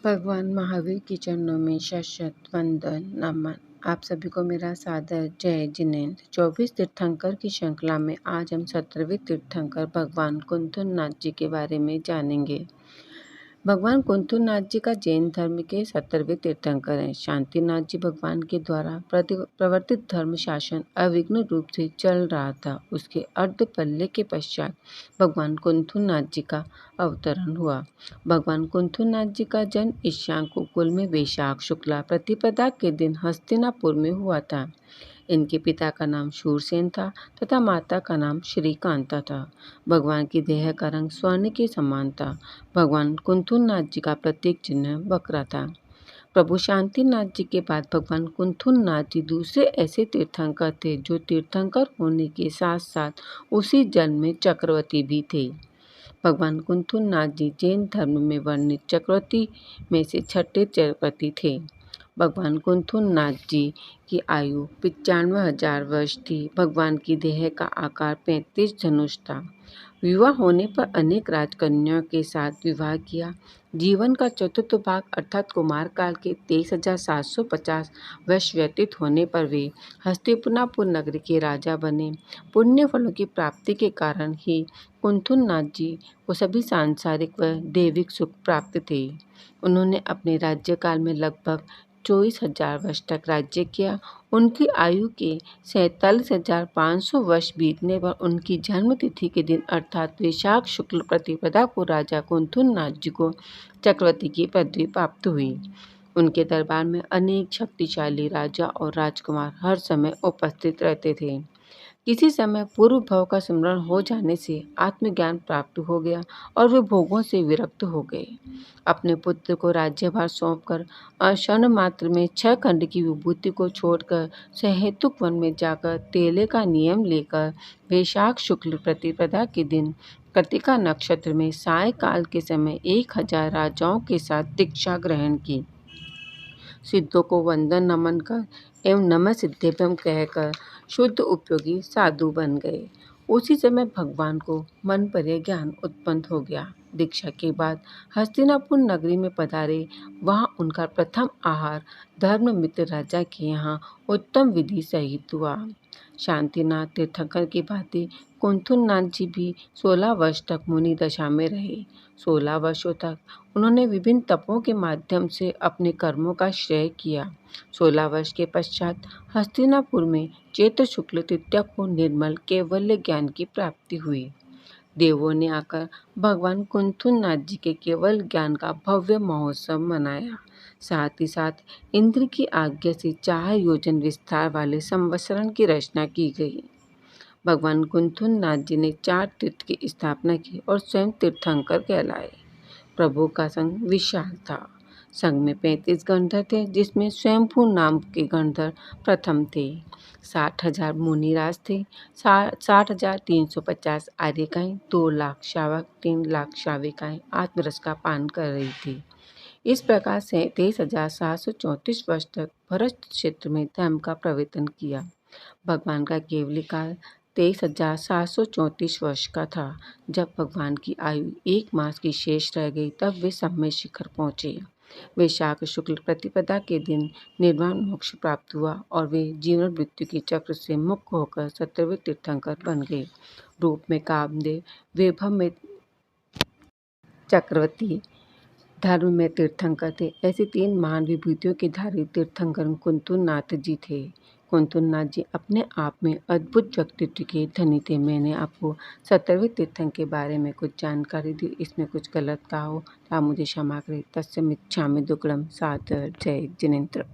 भगवान महावीर के चरणों में शत वंदन नमन। आप सभी को मेरा सादर जय जिनेंद्र। 24 तीर्थंकर की श्रृंखला में आज हम 17वें तीर्थंकर भगवान कुंथुरनाथ जी के बारे में जानेंगे। भगवान कुंथुरनाथ जी का जैन धर्म के 17वें तीर्थंकर हैं। शांतिनाथ जी भगवान के द्वारा प्रवर्तित धर्म शासन अविघ्न रूप से चल रहा था। उसके अर्ध पल्ले के पश्चात भगवान कुंथुरनाथ जी का अवतरण हुआ। भगवान कुंथुरनाथ जी का जन्म ईशान कुल में वैशाख शुक्ला प्रतिपदा के दिन हस्तिनापुर में हुआ था। इनके पिता का नाम शूरसेन था तथा माता का नाम श्रीकांता था। भगवान की देह का रंग स्वर्ण के समान था। भगवान कुंथुरनाथ जी का प्रतीक चिन्ह बकरा था। प्रभु शांतिनाथ जी के बाद भगवान कुंथुरनाथ जी दूसरे ऐसे तीर्थंकर थे जो तीर्थंकर होने के साथ साथ उसी जन्म में चक्रवर्ती भी थे। भगवान कुंथुरनाथ जी जैन धर्म में वर्णित चक्रवर्ती में से छठे चक्रवर्ती थे। भगवान कुंथुरनाथ जी की आयु 95,000 वर्ष थी। भगवान की देह का आकार 35 धनुष था। विवाह होने पर अनेक राजकन्याओं के साथ विवाह किया। जीवन का चतुर्थ भाग अर्थात कुमार काल के 23,750 वर्ष व्यतीत होने पर वे हस्तिनापुर नगरी के राजा बने। पुण्य फलों की प्राप्ति के कारण ही कुंथुरनाथ जी को सभी सांसारिक व दैविक सुख प्राप्त थे। उन्होंने अपने राज्यकाल में लगभग 24,000 वर्ष तक राज्य किया। उनकी आयु के 47,500 वर्ष बीतने पर उनकी जन्मतिथि के दिन अर्थात वैशाख शुक्ल प्रतिपदा को राजा कुंथुरनाथ जी को चक्रवर्ती की पदवी प्राप्त हुई। उनके दरबार में अनेक शक्तिशाली राजा और राजकुमार हर समय उपस्थित रहते थे। किसी समय पूर्व भाव का स्मरण हो जाने से आत्मज्ञान प्राप्त हो गया और वे भोगों से विरक्त हो गए। अपने पुत्र को राज्यभार सौंपकर क्षण मात्र में 6 खंड की विभूति को छोड़कर सहेतुक वन में जाकर तेले का नियम लेकर वैशाख शुक्ल प्रतिपदा के दिन कृतिका नक्षत्र में सायकाल के समय 1000 राजाओं के साथ दीक्षा ग्रहण की। सिद्धों को वंदन नमन कर एवं नमः सिद्धेभ्यम कहकर शुद्ध उपयोगी साधु बन गए। उसी समय भगवान को मन पर ज्ञान उत्पन्न हो गया। दीक्षा के बाद हस्तिनापुर नगरी में पधारे। वहां उनका प्रथम आहार धर्ममित्र राजा के यहाँ उत्तम विधि सहित हुआ। शांतिनाथ तीर्थंकर की भांति कुंथुरनाथ जी भी 16 वर्ष तक मुनि दशा में रहे। 16 वर्षों तक उन्होंने विभिन्न तपों के माध्यम से अपने कर्मों का श्रेय किया। 16 वर्ष के पश्चात हस्तिनापुर में चैत्र शुक्ल तृतीया को निर्मल कैवल्य ज्ञान की प्राप्ति हुई। देवों ने आकर भगवान कुंथुरनाथ जी के केवल ज्ञान का भव्य महोत्सव मनाया। साथ ही साथ इंद्र की आज्ञा से 4 योजन विस्तार वाले संवत्सरण की रचना की गई। भगवान कुंथुरनाथ जी ने 4 तीर्थ की स्थापना की और स्वयं तीर्थंकर कहलाए। प्रभु का संघ विशाल था। संघ में 35 गणधर थे, जिसमें स्वयंभू नाम के गणधर प्रथम थे। 60,000 मुनिराज थे। 60,350 आर्यिकाएं, 2 लाख शावक, 3 लाख शाविकाएं आत्मरस का पान कर रही थी। इस प्रकार से 23,734 वर्ष तक भरत क्षेत्र में धर्म का प्रवर्तन किया। भगवान का केवली काल 23,734 वर्ष का था। जब भगवान की आयु 1 मास की शेष रह गई तब वे समय शिखर पहुँचे। वैशाख शुक्ल प्रतिपदा के दिन निर्वाण मोक्ष प्राप्त हुआ और वे जीवन मृत्यु के चक्र से मुक्त होकर 17वें तीर्थंकर बन गए। रूप में कामदेव, वैभव में चक्रवर्ती, धर्म में तीर्थंकर थे। ऐसी 3 महान विभूतियों के धारी तीर्थंकर कुंथुरनाथ जी थे। कुंथुरनाथ जी अपने आप में अद्भुत व्यक्तित्व के धनी थे। मैंने आपको 17वें तीर्थंकर के बारे में कुछ जानकारी दी। इसमें कुछ गलत कहा हो तो आप मुझे क्षमा करें। तस्य मिच्छामि दुक्कडम। सादर जय जिनेंद्र।